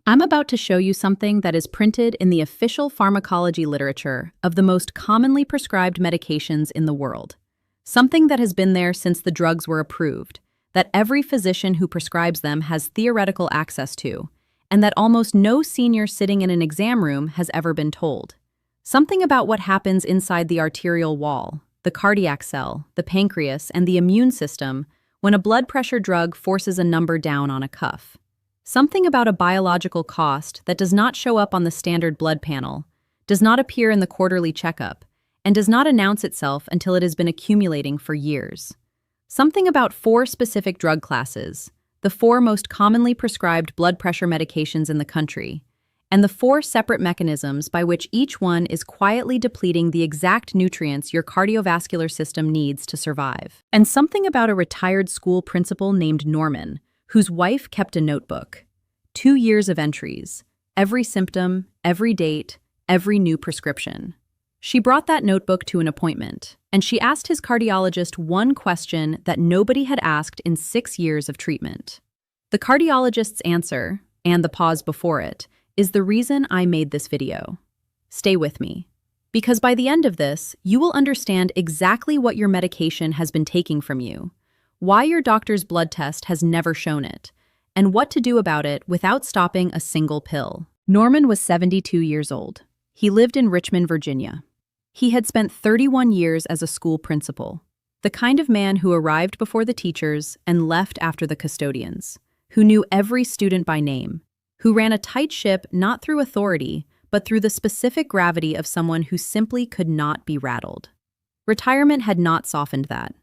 I'm about to show you something that is printed in the official pharmacology literature of the most commonly prescribed medications in the world. Something that has been there since the drugs were approved, that every physician who prescribes them has theoretical access to, and that almost no senior sitting in an exam room has ever been told. Something about what happens inside the arterial wall, the cardiac cell, the pancreas, and the immune system when a blood pressure drug forces a number down on a cuff. Something about a biological cost that does not show up on the standard blood panel, does not appear in the quarterly checkup, and does not announce itself until it has been accumulating for years. Something about 4 specific drug classes, the 4 most commonly prescribed blood pressure medications in the country, and the 4 separate mechanisms by which each one is quietly depleting the exact nutrients your cardiovascular system needs to survive. And something about a retired school principal named Norman, whose wife kept a notebook. 2 years of entries, every symptom, every date, every new prescription. She brought that notebook to an appointment, and she asked his cardiologist one question that nobody had asked in 6 years of treatment. The cardiologist's answer, and the pause before it, is the reason I made this video. Stay with me, because by the end of this, you will understand exactly what your medication has been taking from you, why your doctor's blood test has never shown it, and what to do about it without stopping a single pill. Norman was 72 years old. He lived in Richmond, Virginia. He had spent 31 years as a school principal, the kind of man who arrived before the teachers and left after the custodians, who knew every student by name, who ran a tight ship not through authority, but through the specific gravity of someone who simply could not be rattled. Retirement had not softened that.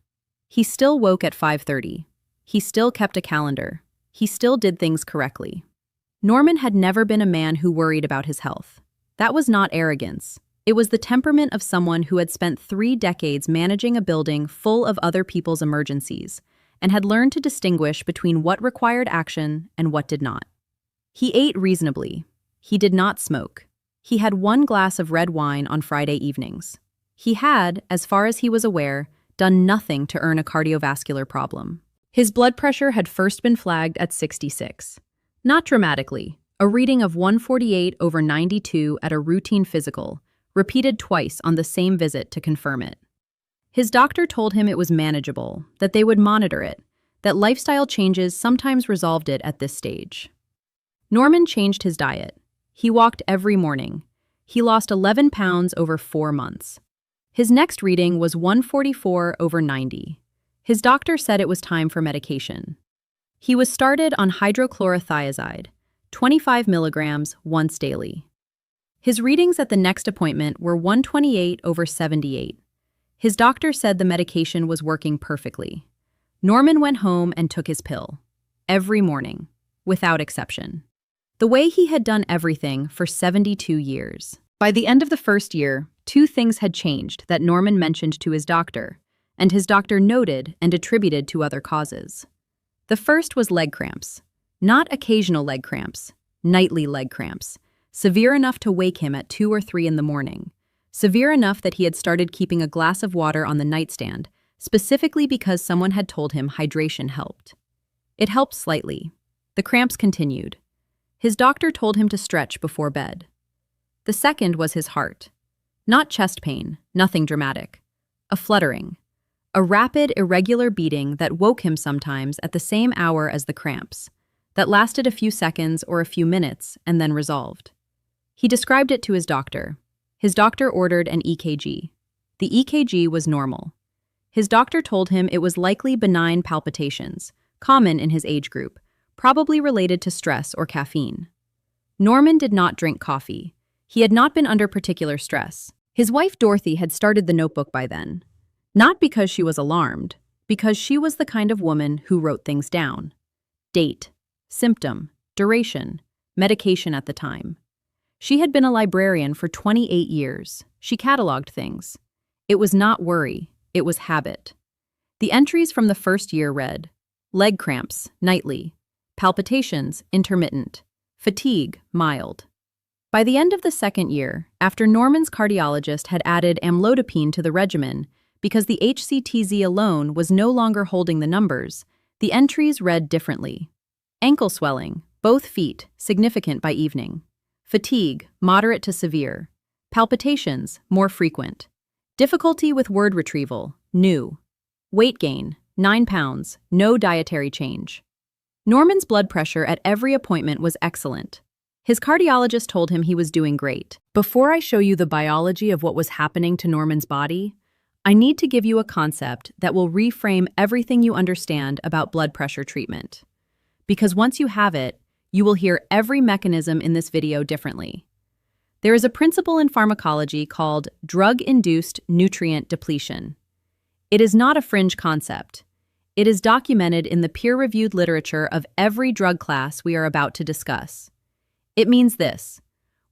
He still woke at 5:30. He still kept a calendar. He still did things correctly. Norman had never been a man who worried about his health. That was not arrogance. It was the temperament of someone who had spent 3 decades managing a building full of other people's emergencies and had learned to distinguish between what required action and what did not. He ate reasonably. He did not smoke. He had 1 glass of red wine on Friday evenings. He had, as far as he was aware, done nothing to earn a cardiovascular problem. His blood pressure had first been flagged at 66. Not dramatically, a reading of 148/92 at a routine physical, repeated twice on the same visit to confirm it. His doctor told him it was manageable, that they would monitor it, that lifestyle changes sometimes resolved it at this stage. Norman changed his diet. He walked every morning. He lost 11 pounds over 4 months. His next reading was 144/90. His doctor said it was time for medication. He was started on hydrochlorothiazide, 25 milligrams once daily. His readings at the next appointment were 128/78. His doctor said the medication was working perfectly. Norman went home and took his pill. Every morning, without exception. The way he had done everything for 72 years. By the end of the first year, 2 things had changed that Norman mentioned to his doctor, and his doctor noted and attributed to other causes. The first was leg cramps. Not occasional leg cramps, nightly leg cramps, severe enough to wake him at 2 or 3 in the morning, severe enough that he had started keeping a glass of water on the nightstand, specifically because someone had told him hydration helped. It helped slightly. The cramps continued. His doctor told him to stretch before bed. The second was his heart. Not chest pain, nothing dramatic. A fluttering. A rapid, irregular beating that woke him sometimes at the same hour as the cramps, that lasted a few seconds or a few minutes and then resolved. He described it to his doctor. His doctor ordered an EKG. The EKG was normal. His doctor told him it was likely benign palpitations, common in his age group, probably related to stress or caffeine. Norman did not drink coffee. He had not been under particular stress. His wife Dorothy had started the notebook by then. Not because she was alarmed, because she was the kind of woman who wrote things down. Date, symptom, duration, medication at the time. She had been a librarian for 28 years. She cataloged things. It was not worry, it was habit. The entries from the first year read, leg cramps, nightly, palpitations, intermittent, fatigue, mild. By the end of the second year, after Norman's cardiologist had added amlodipine to the regimen, because the HCTZ alone was no longer holding the numbers, the entries read differently. Ankle swelling, Both feet, significant by evening. Fatigue, moderate to severe. Palpitations, more frequent. Difficulty with word retrieval, new. Weight gain, 9 pounds, no dietary change. Norman's blood pressure at every appointment was excellent. His cardiologist told him he was doing great. Before I show you the biology of what was happening to Norman's body, I need to give you a concept that will reframe everything you understand about blood pressure treatment. Because once you have it, you will hear every mechanism in this video differently. There is a principle in pharmacology called drug-induced nutrient depletion. It is not a fringe concept. It is documented in the peer-reviewed literature of every drug class we are about to discuss. It means this: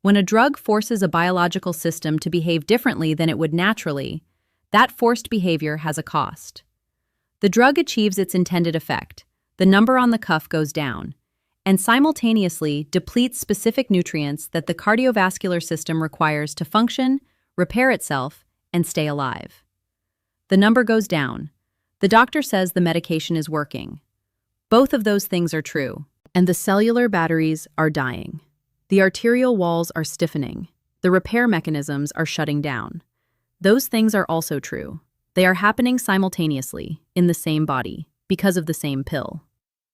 when a drug forces a biological system to behave differently than it would naturally, that forced behavior has a cost. The drug achieves its intended effect, the number on the cuff goes down, and simultaneously depletes specific nutrients that the cardiovascular system requires to function, repair itself, and stay alive. The number goes down. The doctor says the medication is working. Both of those things are true, and the cellular batteries are dying. The arterial walls are stiffening. The repair mechanisms are shutting down. Those things are also true. They are happening simultaneously, in the same body, because of the same pill.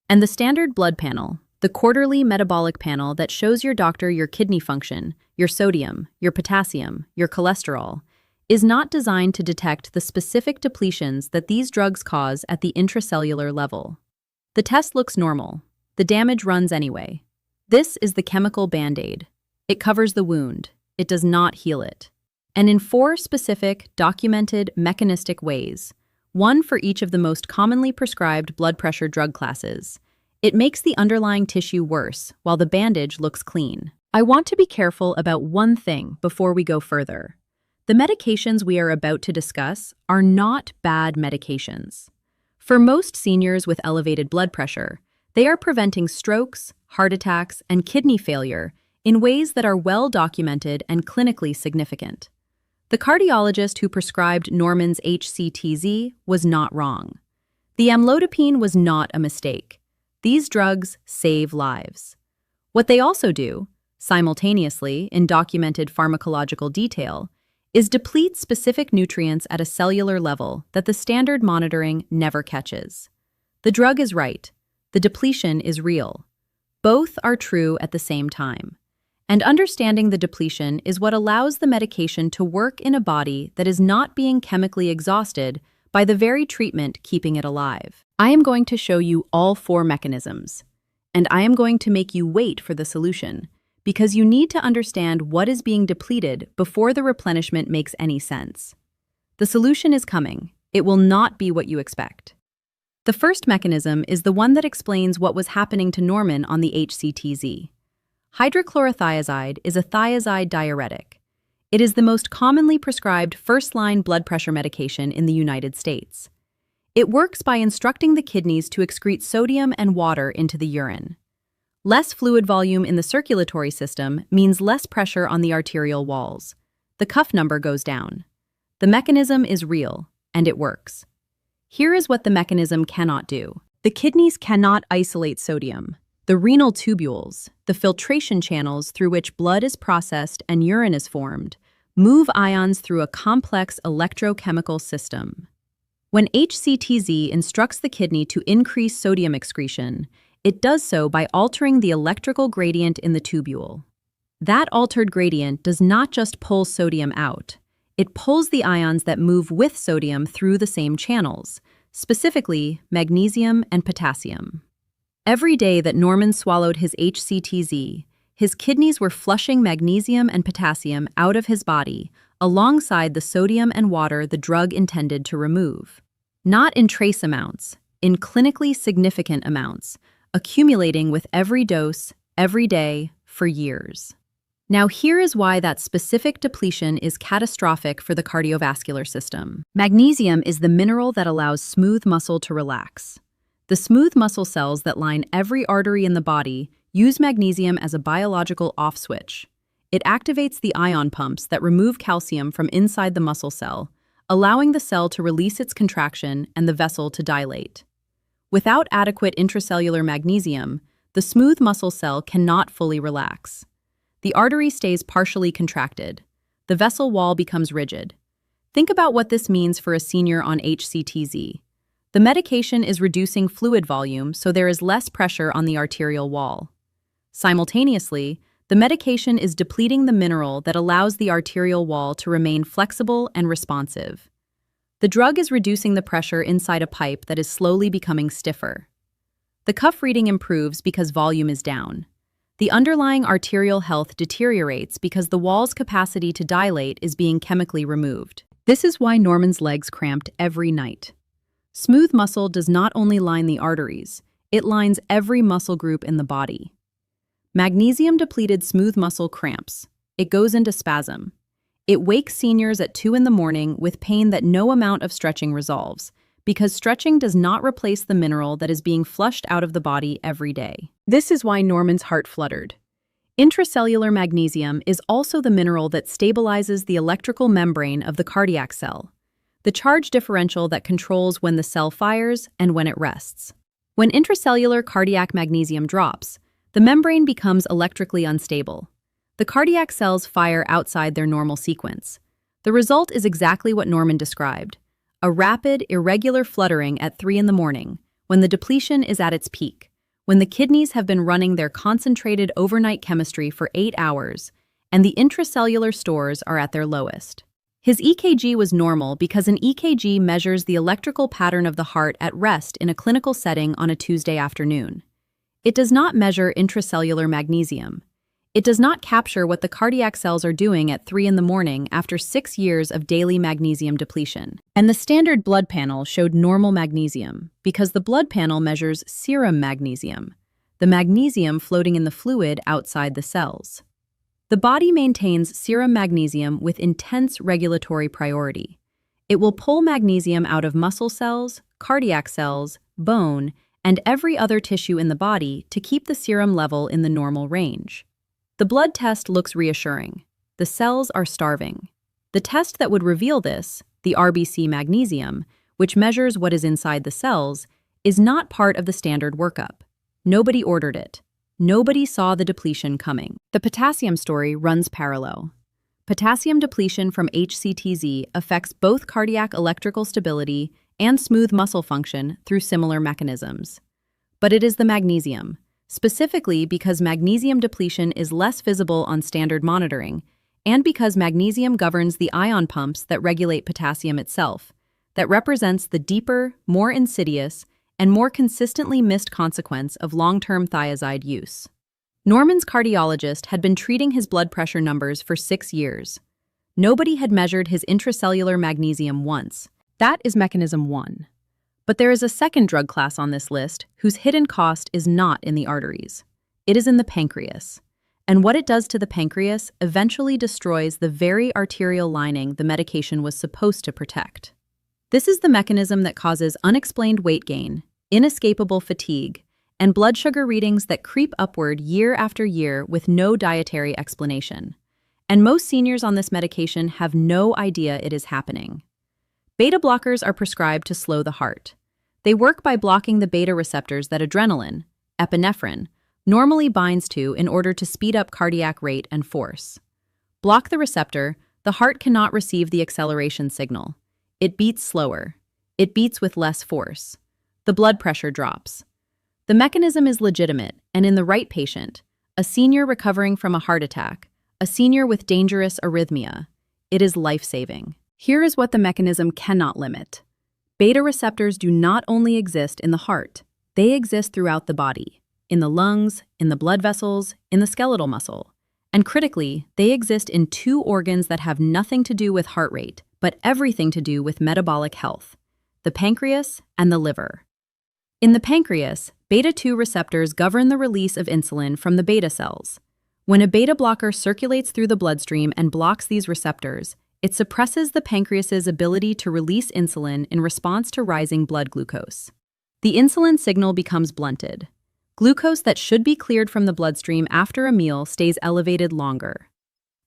And the standard blood panel, the quarterly metabolic panel that shows your doctor your kidney function, your sodium, your potassium, your cholesterol, is not designed to detect the specific depletions that these drugs cause at the intracellular level. The test looks normal. The damage runs anyway. This is the chemical band-aid. It covers the wound. It does not heal it. And in 4 specific, documented, mechanistic ways, one for each of the most commonly prescribed blood pressure drug classes, it makes the underlying tissue worse while the bandage looks clean. I want to be careful about one thing before we go further. The medications we are about to discuss are not bad medications. For most seniors with elevated blood pressure, they are preventing strokes, heart attacks, and kidney failure in ways that are well documented and clinically significant. The cardiologist who prescribed Norman's HCTZ was not wrong. The amlodipine was not a mistake. These drugs save lives. What they also do, simultaneously in documented pharmacological detail, is deplete specific nutrients at a cellular level that the standard monitoring never catches. The drug is right. The depletion is real. Both are true at the same time. And understanding the depletion is what allows the medication to work in a body that is not being chemically exhausted by the very treatment keeping it alive. I am going to show you all 4 mechanisms, and I am going to make you wait for the solution, because you need to understand what is being depleted before the replenishment makes any sense. The solution is coming. It will not be what you expect. The first mechanism is the one that explains what was happening to Norman on the HCTZ. Hydrochlorothiazide is a thiazide diuretic. It is the most commonly prescribed first-line blood pressure medication in the United States. It works by instructing the kidneys to excrete sodium and water into the urine. Less fluid volume in the circulatory system means less pressure on the arterial walls. The cuff number goes down. The mechanism is real, and it works. Here is what the mechanism cannot do. The kidneys cannot isolate sodium. The renal tubules, the filtration channels through which blood is processed and urine is formed, move ions through a complex electrochemical system. When HCTZ instructs the kidney to increase sodium excretion, it does so by altering the electrical gradient in the tubule. That altered gradient does not just pull sodium out. It pulls the ions that move with sodium through the same channels, specifically magnesium and potassium. Every day that Norman swallowed his HCTZ, his kidneys were flushing magnesium and potassium out of his body, alongside the sodium and water the drug intended to remove. Not in trace amounts, in clinically significant amounts, accumulating with every dose, every day, for years. Now here is why that specific depletion is catastrophic for the cardiovascular system. Magnesium is the mineral that allows smooth muscle to relax. The smooth muscle cells that line every artery in the body use magnesium as a biological off switch. It activates the ion pumps that remove calcium from inside the muscle cell, allowing the cell to release its contraction and the vessel to dilate. Without adequate intracellular magnesium, the smooth muscle cell cannot fully relax. The artery stays partially contracted. The vessel wall becomes rigid. Think about what this means for a senior on HCTZ. The medication is reducing fluid volume, so there is less pressure on the arterial wall. Simultaneously, the medication is depleting the mineral that allows the arterial wall to remain flexible and responsive. The drug is reducing the pressure inside a pipe that is slowly becoming stiffer. The cuff reading improves because volume is down. The underlying arterial health deteriorates because the wall's capacity to dilate is being chemically removed. This is why Norman's legs cramped every night. Smooth muscle does not only line the arteries, it lines every muscle group in the body. Magnesium-depleted smooth muscle cramps. It goes into spasm. It wakes seniors at 2 in the morning with pain that no amount of stretching resolves, because stretching does not replace the mineral that is being flushed out of the body every day. This is why Norman's heart fluttered. Intracellular magnesium is also the mineral that stabilizes the electrical membrane of the cardiac cell, the charge differential that controls when the cell fires and when it rests. When intracellular cardiac magnesium drops, the membrane becomes electrically unstable. The cardiac cells fire outside their normal sequence. The result is exactly what Norman described: a rapid, irregular fluttering at 3 in the morning, when the depletion is at its peak, when the kidneys have been running their concentrated overnight chemistry for 8 hours, and the intracellular stores are at their lowest. His EKG was normal because an EKG measures the electrical pattern of the heart at rest in a clinical setting on a Tuesday afternoon. It does not measure intracellular magnesium. It does not capture what the cardiac cells are doing at 3 in the morning after 6 years of daily magnesium depletion. And the standard blood panel showed normal magnesium because the blood panel measures serum magnesium, the magnesium floating in the fluid outside the cells. The body maintains serum magnesium with intense regulatory priority. It will pull magnesium out of muscle cells, cardiac cells, bone, and every other tissue in the body to keep the serum level in the normal range. The blood test looks reassuring. The cells are starving. The test that would reveal this, the RBC magnesium, which measures what is inside the cells, is not part of the standard workup. Nobody ordered it. Nobody saw the depletion coming. The potassium story runs parallel. Potassium depletion from HCTZ affects both cardiac electrical stability and smooth muscle function through similar mechanisms. But it is the magnesium, specifically because magnesium depletion is less visible on standard monitoring, and because magnesium governs the ion pumps that regulate potassium itself, that represents the deeper, more insidious, and more consistently missed consequence of long-term thiazide use. Norman's cardiologist had been treating his blood pressure numbers for 6 years. Nobody had measured his intracellular magnesium once. That is mechanism 1. But there is a second drug class on this list whose hidden cost is not in the arteries. It is in the pancreas. And what it does to the pancreas eventually destroys the very arterial lining the medication was supposed to protect. This is the mechanism that causes unexplained weight gain, inescapable fatigue, and blood sugar readings that creep upward year after year with no dietary explanation. And most seniors on this medication have no idea it is happening. Beta blockers are prescribed to slow the heart. They work by blocking the beta receptors that adrenaline, epinephrine, normally binds to in order to speed up cardiac rate and force. Block the receptor, the heart cannot receive the acceleration signal. It beats slower. It beats with less force. The blood pressure drops. The mechanism is legitimate, and in the right patient, a senior recovering from a heart attack, a senior with dangerous arrhythmia, it is life-saving. Here is what the mechanism cannot limit. Beta receptors do not only exist in the heart, they exist throughout the body, in the lungs, in the blood vessels, in the skeletal muscle. And critically, they exist in 2 organs that have nothing to do with heart rate, but everything to do with metabolic health: the pancreas and the liver. In the pancreas, beta-2 receptors govern the release of insulin from the beta cells. When a beta blocker circulates through the bloodstream and blocks these receptors, it suppresses the pancreas's ability to release insulin in response to rising blood glucose. The insulin signal becomes blunted. Glucose that should be cleared from the bloodstream after a meal stays elevated longer.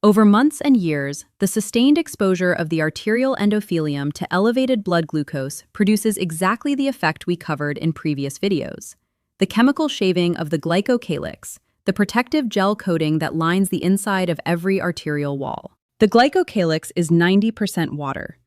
Over months and years, the sustained exposure of the arterial endothelium to elevated blood glucose produces exactly the effect we covered in previous videos. the chemical shaving of the glycocalyx, the protective gel coating that lines the inside of every arterial wall. The glycocalyx is 90% water.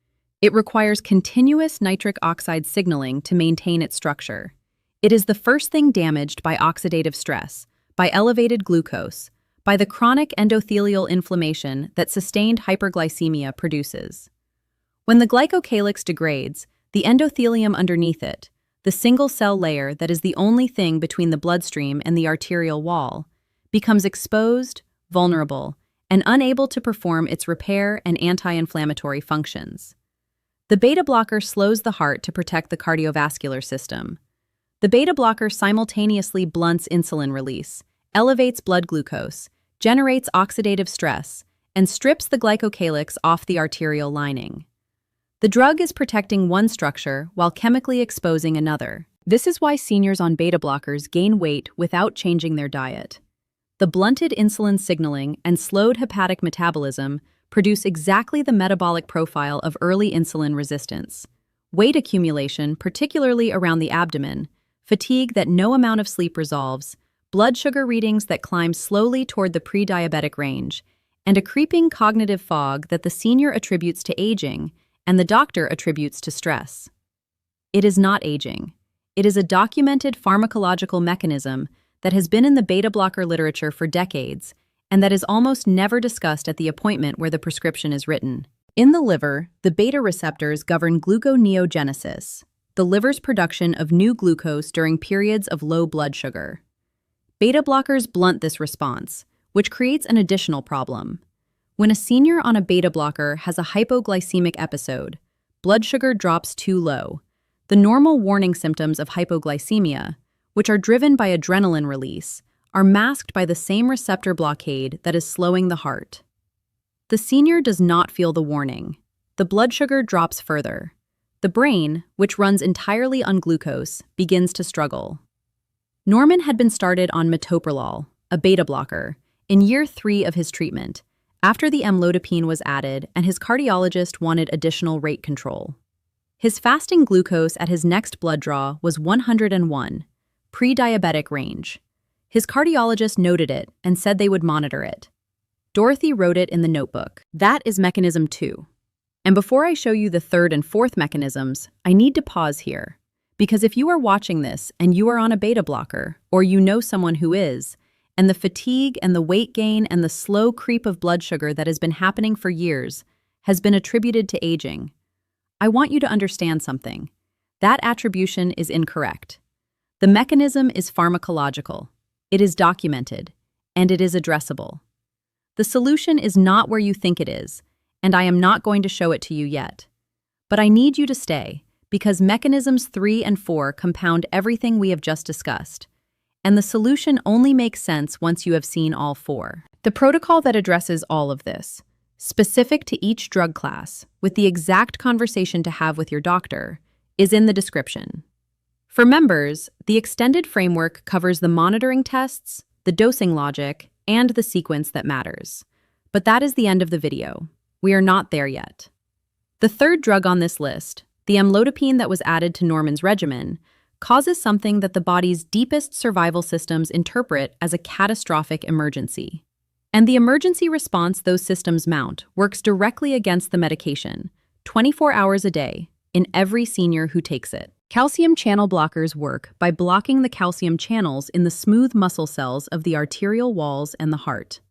It requires continuous nitric oxide signaling to maintain its structure. It is the first thing damaged by oxidative stress, by elevated glucose, by the chronic endothelial inflammation that sustained hyperglycemia produces. When the glycocalyx degrades, the endothelium underneath it, the single-cell layer that is the only thing between the bloodstream and the arterial wall, becomes exposed, vulnerable, and unable to perform its repair and anti-inflammatory functions. The beta blocker slows the heart to protect the cardiovascular system. The beta blocker simultaneously blunts insulin release, elevates blood glucose, generates oxidative stress, and strips the glycocalyx off the arterial lining. The drug is protecting one structure while chemically exposing another. This is why seniors on beta blockers gain weight without changing their diet. The blunted insulin signaling and slowed hepatic metabolism produce exactly the metabolic profile of early insulin resistance. Weight accumulation, particularly around the abdomen, fatigue that no amount of sleep resolves, blood sugar readings that climb slowly toward the pre-diabetic range, and a creeping cognitive fog that the senior attributes to aging and the doctor attributes to stress. It is not aging. It is a documented pharmacological mechanism that has been in the beta blocker literature for decades and that is almost never discussed at the appointment where the prescription is written. In the liver, the beta receptors govern gluconeogenesis, the liver's production of new glucose during periods of low blood sugar. Beta blockers blunt this response, which creates an additional problem. When a senior on a beta blocker has a hypoglycemic episode, blood sugar drops too low. The normal warning symptoms of hypoglycemia, which are driven by adrenaline release, are masked by the same receptor blockade that is slowing the heart. The senior does not feel the warning. The blood sugar drops further. The brain, which runs entirely on glucose, begins to struggle. Norman had been started on metoprolol, a beta blocker, in year 3 of his treatment, after the amlodipine was added and his cardiologist wanted additional rate control. His fasting glucose at his next blood draw was 101, pre-diabetic range. His cardiologist noted it and said they would monitor it. Dorothy wrote it in the notebook. That is mechanism 2. And before I show you the third and fourth mechanisms, I need to pause here. Because if you are watching this and you are on a beta blocker, or you know someone who is, and the fatigue and the weight gain and the slow creep of blood sugar that has been happening for years has been attributed to aging, I want you to understand something. That attribution is incorrect. The mechanism is pharmacological. It is documented, and it is addressable. The solution is not where you think it is, and I am not going to show it to you yet. But I need you to stay, because mechanisms 3 and 4 compound everything we have just discussed, and the solution only makes sense once you have seen all 4. The protocol that addresses all of this, specific to each drug class, with the exact conversation to have with your doctor, is in the description. For members, the extended framework covers the monitoring tests, the dosing logic, and the sequence that matters. But that is the end of the video. We are not there yet. The third drug on this list, the amlodipine that was added to Norman's regimen, causes something that the body's deepest survival systems interpret as a catastrophic emergency. And the emergency response those systems mount works directly against the medication, 24 hours a day, in every senior who takes it. Calcium channel blockers work by blocking the calcium channels in the smooth muscle cells of the arterial walls and the heart.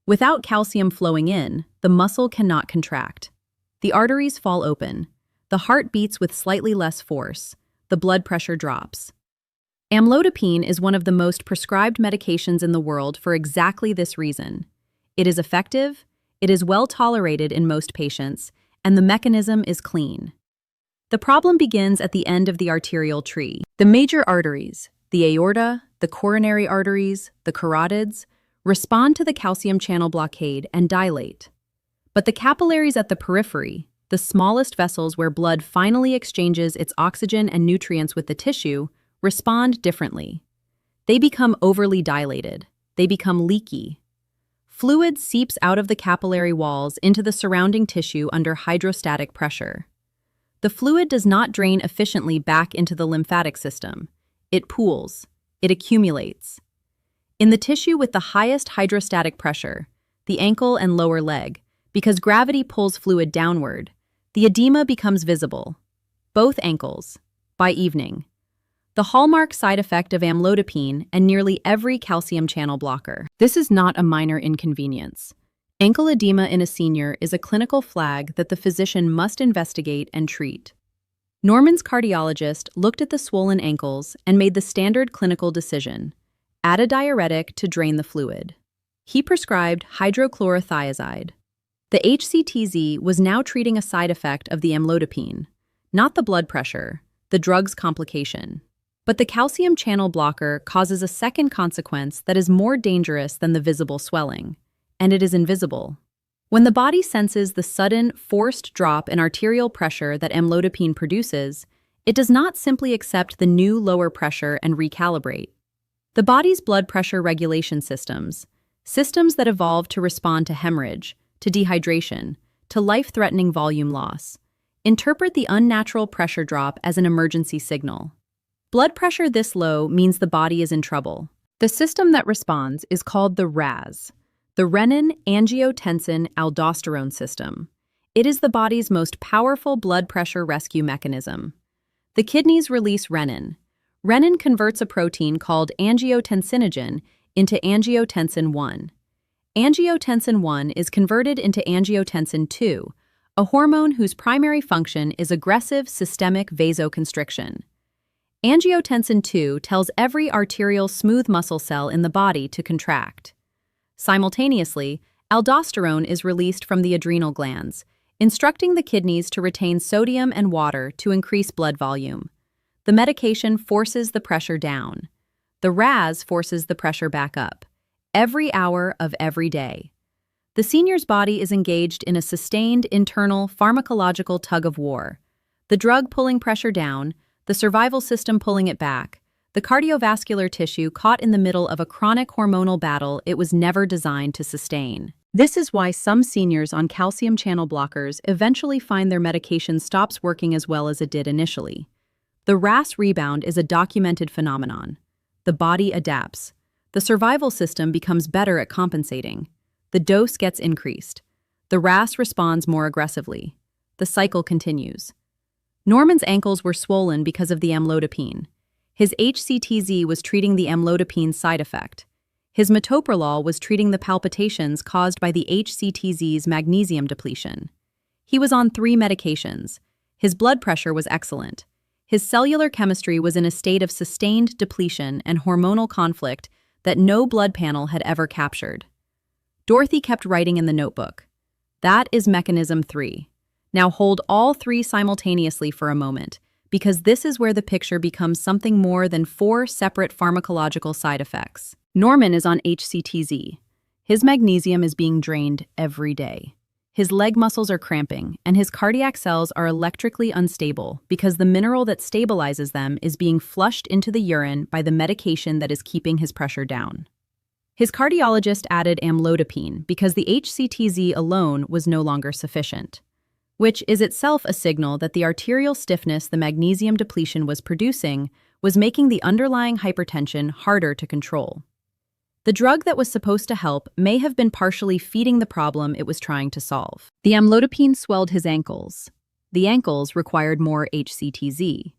Without calcium flowing in, the muscle cannot contract. The arteries fall open. The heart beats with slightly less force. The blood pressure drops. Amlodipine is one of the most prescribed medications in the world for exactly this reason. It is effective, it is well tolerated in most patients, and the mechanism is clean. The problem begins at the end of the arterial tree. The major arteries, the aorta, the coronary arteries, the carotids, respond to the calcium channel blockade and dilate. But the capillaries at the periphery, the smallest vessels where blood finally exchanges its oxygen and nutrients with the tissue, respond differently. They become overly dilated. They become leaky. Fluid seeps out of the capillary walls into the surrounding tissue under hydrostatic pressure. The fluid does not drain efficiently back into the lymphatic system. It pools. it accumulates. In the tissue with the highest hydrostatic pressure, the ankle and lower leg, because gravity pulls fluid downward, the edema becomes visible. Both ankles, by evening. The hallmark side effect of amlodipine and nearly every calcium channel blocker. This is not a minor inconvenience. Ankle edema in a senior is a clinical flag that the physician must investigate and treat. Norman's cardiologist looked at the swollen ankles and made the standard clinical decision: add a diuretic to drain the fluid. He prescribed hydrochlorothiazide. The HCTZ was now treating a side effect of the amlodipine, not the blood pressure, the drug's complication. But the calcium channel blocker causes a second consequence that is more dangerous than the visible swelling, and it is invisible. When the body senses the sudden, forced drop in arterial pressure that amlodipine produces, it does not simply accept the new lower pressure and recalibrate. The body's blood pressure regulation systems that evolved to respond to hemorrhage, to dehydration, to life-threatening volume loss, interpret the unnatural pressure drop as an emergency signal. Blood pressure this low means the body is in trouble. The system that responds is called the RAS, the renin-angiotensin-aldosterone system. It is the body's most powerful blood pressure rescue mechanism. The kidneys release renin. Renin converts a protein called angiotensinogen into angiotensin 1. Angiotensin 1 is converted into angiotensin 2, a hormone whose primary function is aggressive systemic vasoconstriction. Angiotensin 2 tells every arterial smooth muscle cell in the body to contract. Simultaneously, aldosterone is released from the adrenal glands, instructing the kidneys to retain sodium and water to increase blood volume. The medication forces the pressure down. The RAS forces the pressure back up, every hour of every day. The senior's body is engaged in a sustained internal pharmacological tug-of-war. The drug pulling pressure down, the survival system pulling it back, the cardiovascular tissue caught in the middle of a chronic hormonal battle it was never designed to sustain. This is why some seniors on calcium channel blockers eventually find their medication stops working as well as it did initially. The RAS rebound is a documented phenomenon. The body adapts. The survival system becomes better at compensating. The dose gets increased. The RAS responds more aggressively. The cycle continues. Norman's ankles were swollen because of the amlodipine. His HCTZ was treating the amlodipine side effect. His metoprolol was treating the palpitations caused by the HCTZ's magnesium depletion. He was on 3 medications. His blood pressure was excellent. His cellular chemistry was in a state of sustained depletion and hormonal conflict that no blood panel had ever captured. Dorothy kept writing in the notebook. That is mechanism 3. Now hold all 3 simultaneously for a moment, because this is where the picture becomes something more than 4 separate pharmacological side effects. Norman is on HCTZ. His magnesium is being drained every day. His leg muscles are cramping, and his cardiac cells are electrically unstable because the mineral that stabilizes them is being flushed into the urine by the medication that is keeping his pressure down. His cardiologist added amlodipine because the HCTZ alone was no longer sufficient, which is itself a signal that the arterial stiffness the magnesium depletion was producing was making the underlying hypertension harder to control. The drug that was supposed to help may have been partially feeding the problem it was trying to solve. The amlodipine swelled his ankles. The ankles required more HCTZ.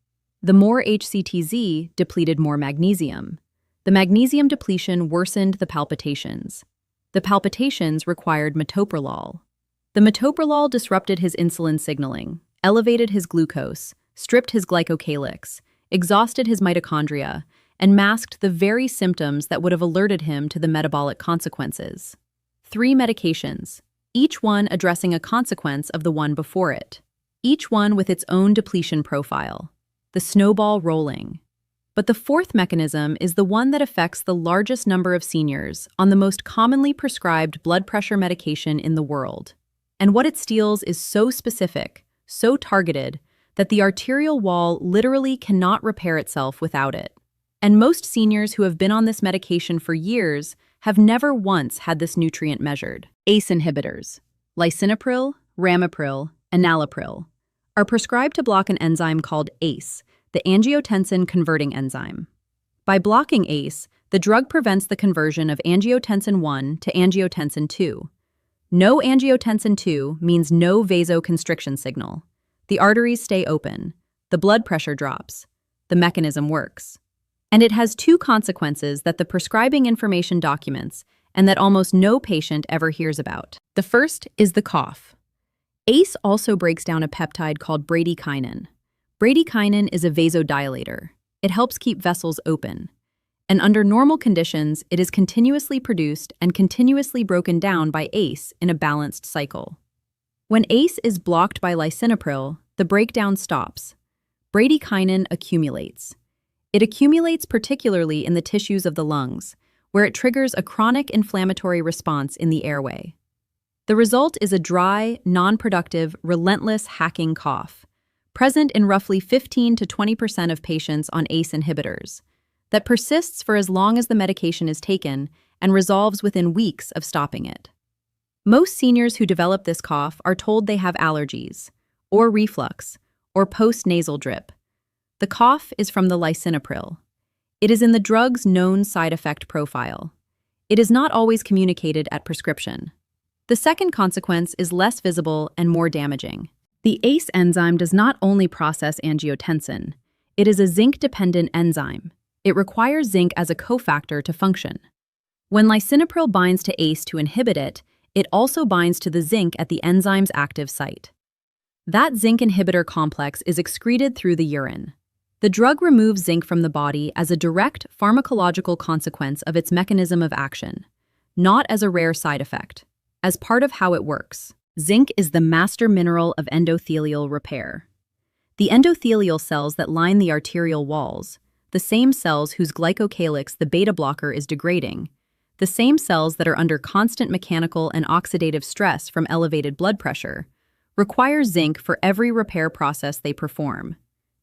The more HCTZ depleted more magnesium. The magnesium depletion worsened the palpitations. The palpitations required metoprolol. The metoprolol disrupted his insulin signaling, elevated his glucose, stripped his glycocalyx, exhausted his mitochondria, and masked the very symptoms that would have alerted him to the metabolic consequences. 3 medications, each one addressing a consequence of the one before it, each one with its own depletion profile, the snowball rolling. But the 4th mechanism is the one that affects the largest number of seniors on the most commonly prescribed blood pressure medication in the world. And what it steals is so specific, so targeted, that the arterial wall literally cannot repair itself without it. And most seniors who have been on this medication for years have never once had this nutrient measured. ACE inhibitors, lisinopril, ramipril, and enalapril, are prescribed to block an enzyme called ACE, the angiotensin-converting enzyme. By blocking ACE, the drug prevents the conversion of angiotensin I to angiotensin II. No angiotensin II means no vasoconstriction signal. The arteries stay open. The blood pressure drops. The mechanism works. And it has two consequences that the prescribing information documents and that almost no patient ever hears about. The first is the cough. ACE also breaks down a peptide called bradykinin. Bradykinin is a vasodilator. It helps keep vessels open. And under normal conditions, it is continuously produced and continuously broken down by ACE in a balanced cycle. When ACE is blocked by lisinopril, the breakdown stops. Bradykinin accumulates. It accumulates particularly in the tissues of the lungs, where it triggers a chronic inflammatory response in the airway. The result is a dry, non-productive, relentless hacking cough, present in roughly 15 to 20% of patients on ACE inhibitors, that persists for as long as the medication is taken and resolves within weeks of stopping it. Most seniors who develop this cough are told they have allergies, or reflux, or post-nasal drip. The cough is from the lisinopril. It is in the drug's known side effect profile. It is not always communicated at prescription. The second consequence is less visible and more damaging. The ACE enzyme does not only process angiotensin. It is a zinc-dependent enzyme. It requires zinc as a cofactor to function. When lisinopril binds to ACE to inhibit it, it also binds to the zinc at the enzyme's active site. That zinc inhibitor complex is excreted through the urine. The drug removes zinc from the body as a direct pharmacological consequence of its mechanism of action, not as a rare side effect. As part of how it works, zinc is the master mineral of endothelial repair. The endothelial cells that line the arterial walls, the same cells whose glycocalyx the beta blocker is degrading, the same cells that are under constant mechanical and oxidative stress from elevated blood pressure, require zinc for every repair process they perform.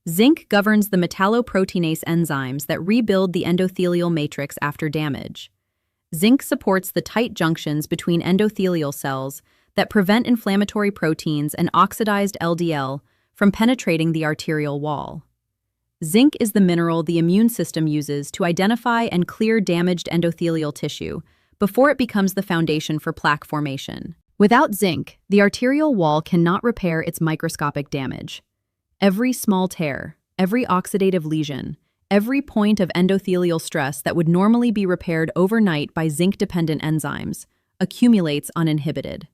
Zinc governs the metalloproteinase enzymes that rebuild the endothelial matrix after damage. Zinc supports the tight junctions between endothelial cells that prevent inflammatory proteins and oxidized LDL from penetrating the arterial wall. Zinc is the mineral the immune system uses to identify and clear damaged endothelial tissue before it becomes the foundation for plaque formation. Without zinc, the arterial wall cannot repair its microscopic damage. Every small tear, every oxidative lesion, every point of endothelial stress that would normally be repaired overnight by zinc-dependent enzymes accumulates uninhibited.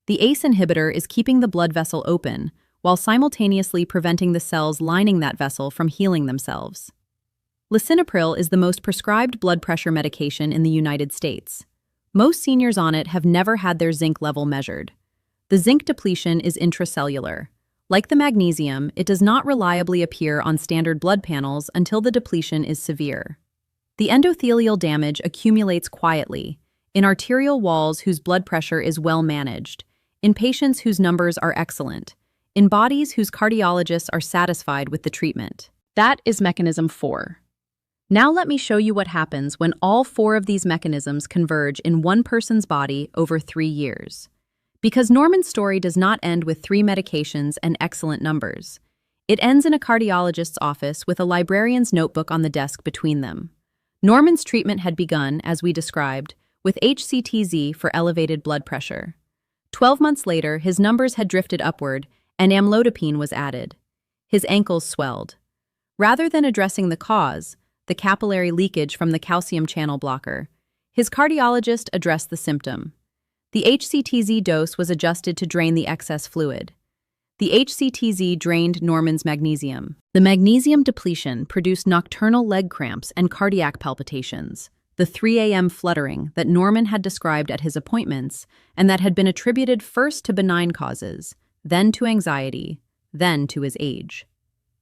The ACE inhibitor is keeping the blood vessel open while simultaneously preventing the cells lining that vessel from healing themselves. Lisinopril is the most prescribed blood pressure medication in the United States. Most seniors on it have never had their zinc level measured. The zinc depletion is intracellular. Like the magnesium, it does not reliably appear on standard blood panels until the depletion is severe. The endothelial damage accumulates quietly, in arterial walls whose blood pressure is well managed, in patients whose numbers are excellent, in bodies whose cardiologists are satisfied with the treatment. That is mechanism 4. Now let me show you what happens when all 4 of these mechanisms converge in one person's body over 3 years. Because Norman's story does not end with 3 medications and excellent numbers. It ends in a cardiologist's office with a librarian's notebook on the desk between them. Norman's treatment had begun, as we described, with HCTZ for elevated blood pressure. 12 months later, his numbers had drifted upward, and amlodipine was added. His ankles swelled. Rather than addressing the cause, the capillary leakage from the calcium channel blocker, his cardiologist addressed the symptom. The HCTZ dose was adjusted to drain the excess fluid. The HCTZ drained Norman's magnesium. The magnesium depletion produced nocturnal leg cramps and cardiac palpitations, the 3 a.m. fluttering that Norman had described at his appointments and that had been attributed first to benign causes, then to anxiety, then to his age.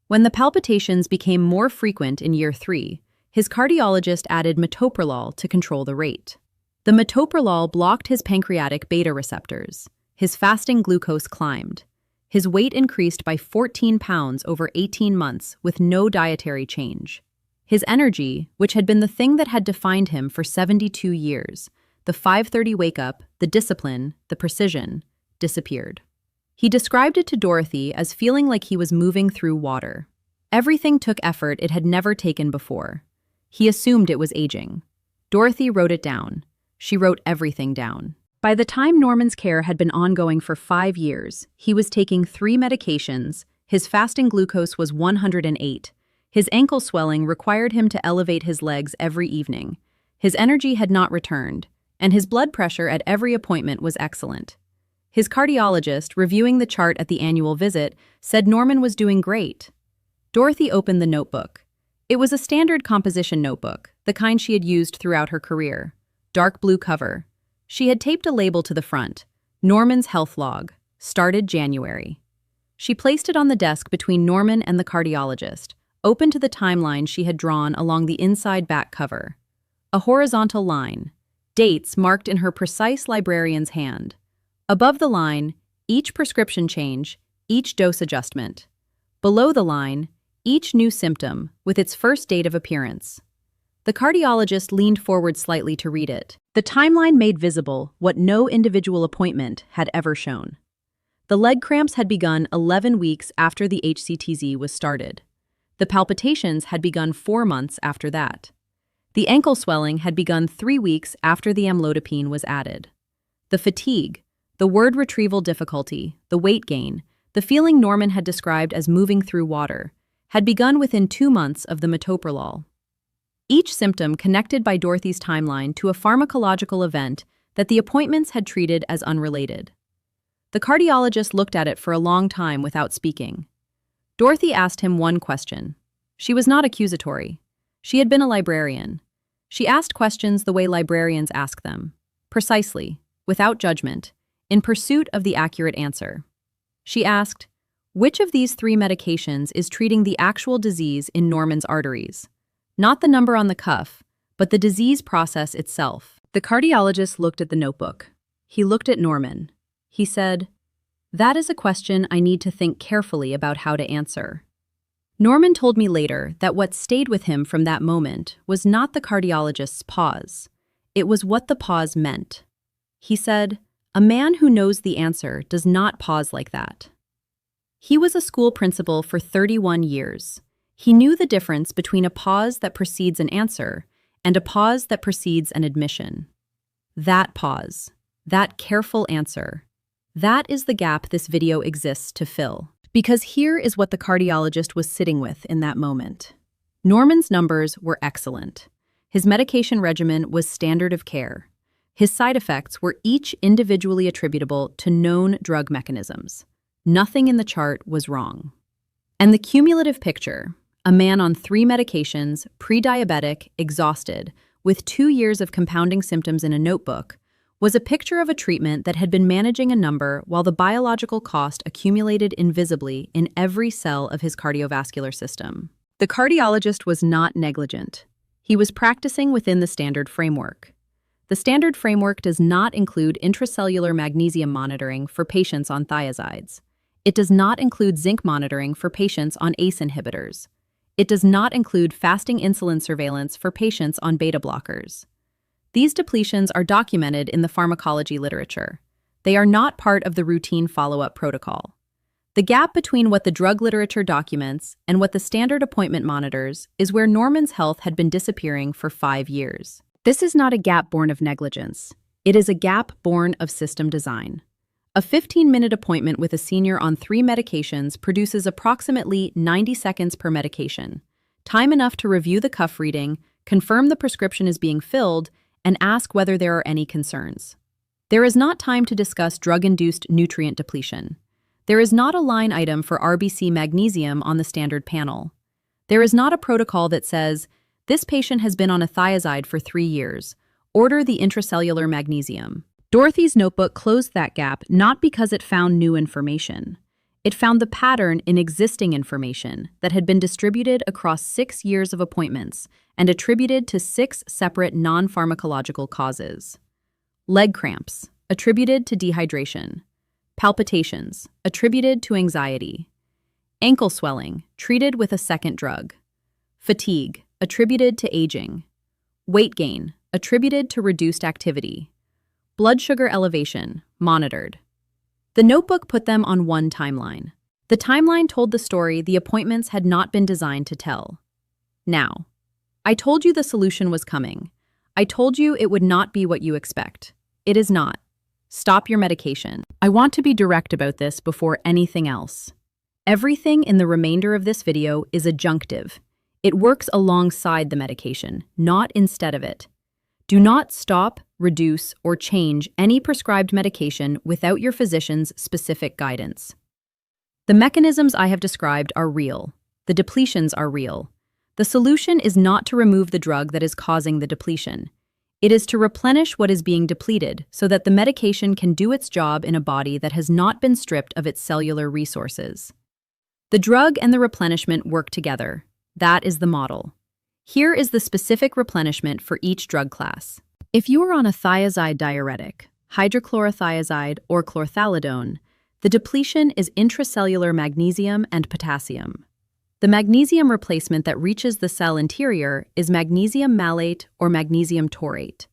When the palpitations became more frequent in year 3, his cardiologist added metoprolol to control the rate. The metoprolol blocked his pancreatic beta receptors. His fasting glucose climbed. His weight increased by 14 pounds over 18 months with no dietary change. His energy, which had been the thing that had defined him for 72 years, the 5:30 wake-up, the discipline, the precision, disappeared. He described it to Dorothy as feeling like he was moving through water. Everything took effort it had never taken before. He assumed it was aging. Dorothy wrote it down. She wrote everything down. By the time Norman's care had been ongoing for 5 years, he was taking 3 medications, his fasting glucose was 108, his ankle swelling required him to elevate his legs every evening, his energy had not returned, and his blood pressure at every appointment was excellent. His cardiologist, reviewing the chart at the annual visit, said Norman was doing great. Dorothy opened the notebook. It was a standard composition notebook, the kind she had used throughout her career. Dark blue cover. She had taped a label to the front, Norman's Health Log, started January. She placed it on the desk between Norman and the cardiologist, open to the timeline she had drawn along the inside back cover. A horizontal line, dates marked in her precise librarian's hand. Above the line, each prescription change, each dose adjustment. Below the line, each new symptom with its first date of appearance. The cardiologist leaned forward slightly to read it. The timeline made visible what no individual appointment had ever shown. The leg cramps had begun 11 weeks after the HCTZ was started. The palpitations had begun 4 months after that. The ankle swelling had begun 3 weeks after the amlodipine was added. The fatigue, the word retrieval difficulty, the weight gain, the feeling Norman had described as moving through water, had begun within 2 months of the metoprolol. Each symptom connected by Dorothy's timeline to a pharmacological event that the appointments had treated as unrelated. The cardiologist looked at it for a long time without speaking. Dorothy asked him one question. She was not accusatory. She had been a librarian. She asked questions the way librarians ask them, precisely, without judgment, in pursuit of the accurate answer. She asked, which of these 3 medications is treating the actual disease in Norman's arteries? Not the number on the cuff, but the disease process itself. The cardiologist looked at the notebook. He looked at Norman. He said, "That is a question I need to think carefully about how to answer." Norman told me later that what stayed with him from that moment was not the cardiologist's pause. It was what the pause meant. He said, "A man who knows the answer does not pause like that." He was a school principal for 31 years. He knew the difference between a pause that precedes an answer and a pause that precedes an admission. That pause, that careful answer, that is the gap this video exists to fill. Because here is what the cardiologist was sitting with in that moment. Norman's numbers were excellent. His medication regimen was standard of care. His side effects were each individually attributable to known drug mechanisms. Nothing in the chart was wrong. And the cumulative picture, a man on 3 medications, pre-diabetic, exhausted, with 2 years of compounding symptoms in a notebook, was a picture of a treatment that had been managing a number while the biological cost accumulated invisibly in every cell of his cardiovascular system. The cardiologist was not negligent. He was practicing within the standard framework. The standard framework does not include intracellular magnesium monitoring for patients on thiazides. It does not include zinc monitoring for patients on ACE inhibitors. It does not include fasting insulin surveillance for patients on beta blockers. These depletions are documented in the pharmacology literature. They are not part of the routine follow-up protocol. The gap between what the drug literature documents and what the standard appointment monitors is where Norman's health had been disappearing for 5 years. This is not a gap born of negligence. It is a gap born of system design. A 15-minute appointment with a senior on 3 medications produces approximately 90 seconds per medication, time enough to review the cuff reading, confirm the prescription is being filled, and ask whether there are any concerns. There is not time to discuss drug-induced nutrient depletion. There is not a line item for RBC magnesium on the standard panel. There is not a protocol that says, this patient has been on a thiazide for 3 years. Order the intracellular magnesium. Dorothy's notebook closed that gap not because it found new information. It found the pattern in existing information that had been distributed across 6 years of appointments and attributed to 6 separate non-pharmacological causes. Leg cramps, attributed to dehydration. Palpitations, attributed to anxiety. Ankle swelling, treated with a second drug. Fatigue, attributed to aging. Weight gain, attributed to reduced activity. Blood sugar elevation, monitored. The notebook put them on one timeline. The timeline told the story the appointments had not been designed to tell. Now, I told you the solution was coming. I told you it would not be what you expect. It is not. Stop your medication. I want to be direct about this before anything else. Everything in the remainder of this video is adjunctive. It works alongside the medication, not instead of it. Do not stop, reduce, or change any prescribed medication without your physician's specific guidance. The mechanisms I have described are real. The depletions are real. The solution is not to remove the drug that is causing the depletion. It is to replenish what is being depleted so that the medication can do its job in a body that has not been stripped of its cellular resources. The drug and the replenishment work together. That is the model. Here is the specific replenishment for each drug class. If you are on a thiazide diuretic, hydrochlorothiazide, or chlorthalidone, the depletion is intracellular magnesium and potassium. The magnesium replacement that reaches the cell interior is magnesium malate or magnesium taurate,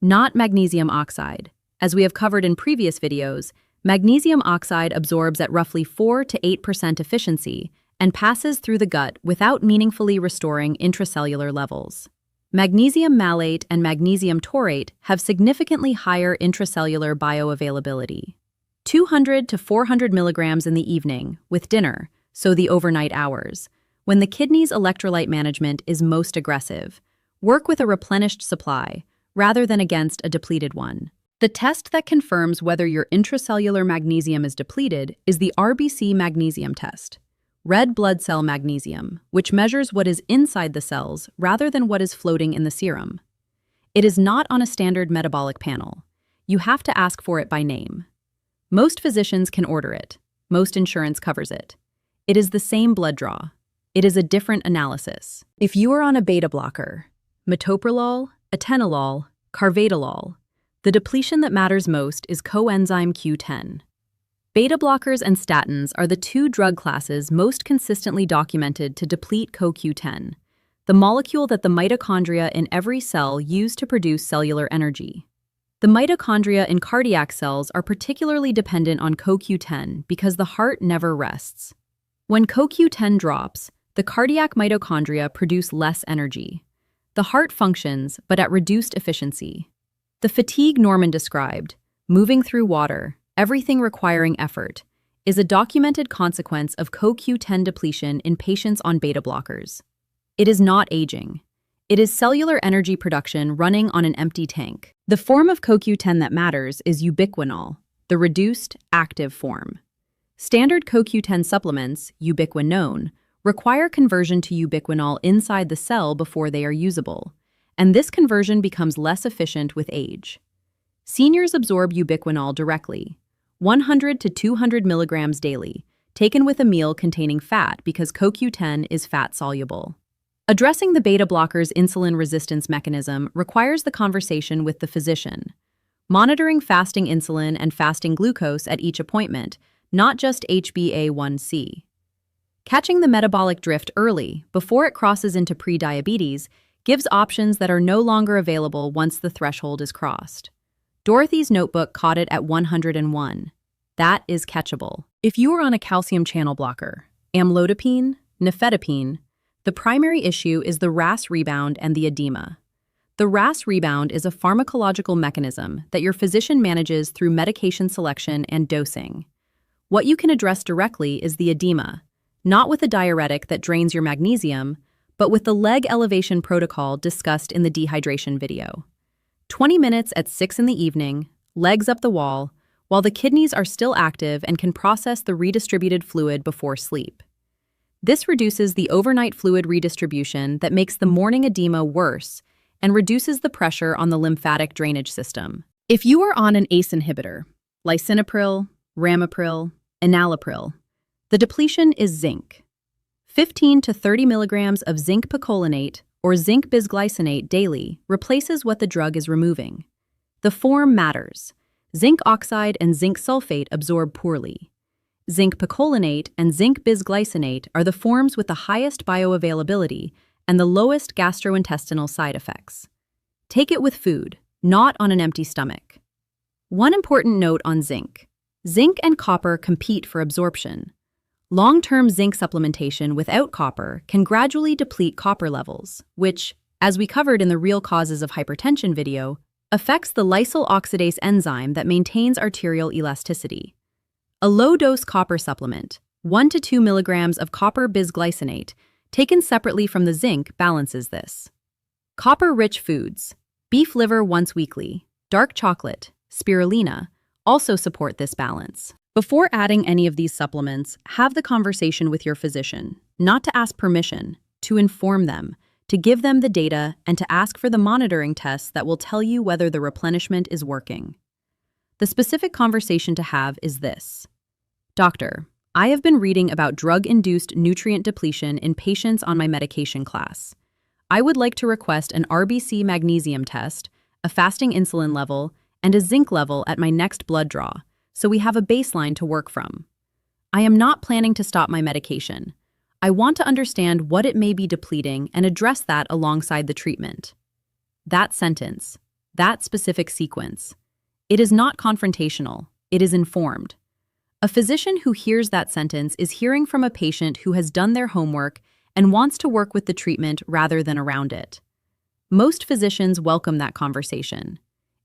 not magnesium oxide. As we have covered in previous videos, magnesium oxide absorbs at roughly 4 to 8% efficiency and passes through the gut without meaningfully restoring intracellular levels. Magnesium malate and magnesium taurate have significantly higher intracellular bioavailability. 200 to 400 milligrams in the evening, with dinner, so the overnight hours, when the kidney's electrolyte management is most aggressive. Work with a replenished supply, rather than against a depleted one. The test that confirms whether your intracellular magnesium is depleted is the RBC magnesium test, red blood cell magnesium, which measures what is inside the cells rather than what is floating in the serum. It is not on a standard metabolic panel. You have to ask for it by name. Most physicians can order it. Most insurance covers it. It is the same blood draw. It is a different analysis. If you are on a beta blocker, metoprolol, atenolol, carvedilol, the depletion that matters most is coenzyme Q10. Beta blockers and statins are the two drug classes most consistently documented to deplete CoQ10, the molecule that the mitochondria in every cell use to produce cellular energy. The mitochondria in cardiac cells are particularly dependent on CoQ10 because the heart never rests. When CoQ10 drops, the cardiac mitochondria produce less energy. The heart functions, but at reduced efficiency. The fatigue Norman described, moving through water, everything requiring effort, is a documented consequence of CoQ10 depletion in patients on beta blockers. It is not aging. It is cellular energy production running on an empty tank. The form of CoQ10 that matters is ubiquinol, the reduced, active form. Standard CoQ10 supplements, ubiquinone, require conversion to ubiquinol inside the cell before they are usable, and this conversion becomes less efficient with age. Seniors absorb ubiquinol directly, 100 to 200 milligrams daily, taken with a meal containing fat because CoQ10 is fat-soluble. Addressing the beta blocker's insulin resistance mechanism requires the conversation with the physician, monitoring fasting insulin and fasting glucose at each appointment, not just HbA1c. Catching the metabolic drift early, before it crosses into prediabetes, gives options that are no longer available once the threshold is crossed. Dorothy's notebook caught it at 101. That is catchable. If you are on a calcium channel blocker, amlodipine, nifedipine, the primary issue is the RAS rebound and the edema. The RAS rebound is a pharmacological mechanism that your physician manages through medication selection and dosing. What you can address directly is the edema, not with a diuretic that drains your magnesium, but with the leg elevation protocol discussed in the dehydration video. 20 minutes at 6 in the evening, legs up the wall, while the kidneys are still active and can process the redistributed fluid before sleep. This reduces the overnight fluid redistribution that makes the morning edema worse and reduces the pressure on the lymphatic drainage system. If you are on an ACE inhibitor, lisinopril, ramipril, enalapril, the depletion is zinc. 15 to 30 milligrams of zinc picolinate or zinc bisglycinate daily replaces what the drug is removing. The form matters. Zinc oxide and zinc sulfate absorb poorly. Zinc picolinate and zinc bisglycinate are the forms with the highest bioavailability and the lowest gastrointestinal side effects. Take it with food, not on an empty stomach. One important note on zinc. Zinc and copper compete for absorption. Long-term zinc supplementation without copper can gradually deplete copper levels, which, as we covered in the Real Causes of Hypertension video, affects the lysyl oxidase enzyme that maintains arterial elasticity. A low-dose copper supplement, 1 to 2 milligrams of copper bisglycinate, taken separately from the zinc, balances this. Copper-rich foods, beef liver once weekly, dark chocolate, spirulina, also support this balance. Before adding any of these supplements, have the conversation with your physician, not to ask permission, to inform them, to give them the data, and to ask for the monitoring tests that will tell you whether the replenishment is working. The specific conversation to have is this. Doctor, I have been reading about drug-induced nutrient depletion in patients on my medication class. I would like to request an RBC magnesium test, a fasting insulin level, and a zinc level at my next blood draw, so we have a baseline to work from. I am not planning to stop my medication. I want to understand what it may be depleting and address that alongside the treatment. That sentence, that specific sequence. It is not confrontational, it is informed. A physician who hears that sentence is hearing from a patient who has done their homework and wants to work with the treatment rather than around it. Most physicians welcome that conversation.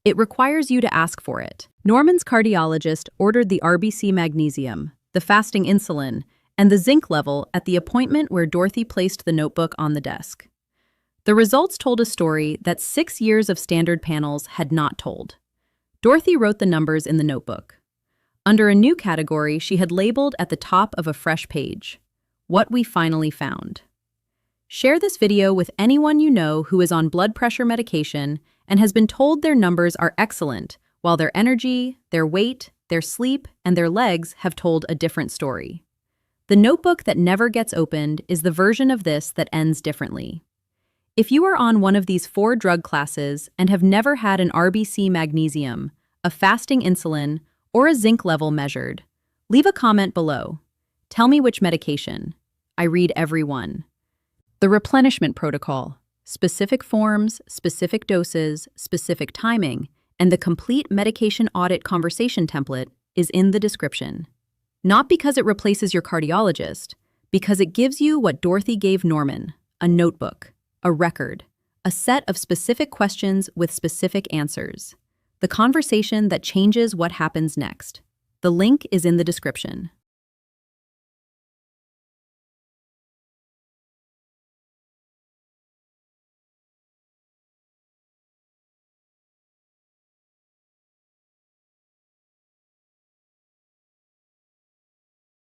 It requires you to ask for it. Norman's cardiologist ordered the RBC magnesium, the fasting insulin, and the zinc level at the appointment where Dorothy placed the notebook on the desk. The results told a story that 6 years of standard panels had not told. Dorothy wrote the numbers in the notebook. Under a new category, she had labeled at the top of a fresh page, "What we finally found." Share this video with anyone you know who is on blood pressure medication and has been told their numbers are excellent, while their energy, their weight, their sleep, and their legs have told a different story. The notebook that never gets opened is the version of this that ends differently. If you are on one of these 4 drug classes and have never had an RBC magnesium, a fasting insulin, or a zinc level measured, leave a comment below. Tell me which medication. I read every one. The Replenishment Protocol, specific forms, specific doses, specific timing, and the complete medication audit conversation template is in the description. Not because it replaces your cardiologist, because it gives you what Dorothy gave Norman, a notebook, a record, a set of specific questions with specific answers. The conversation that changes what happens next. The link is in the description.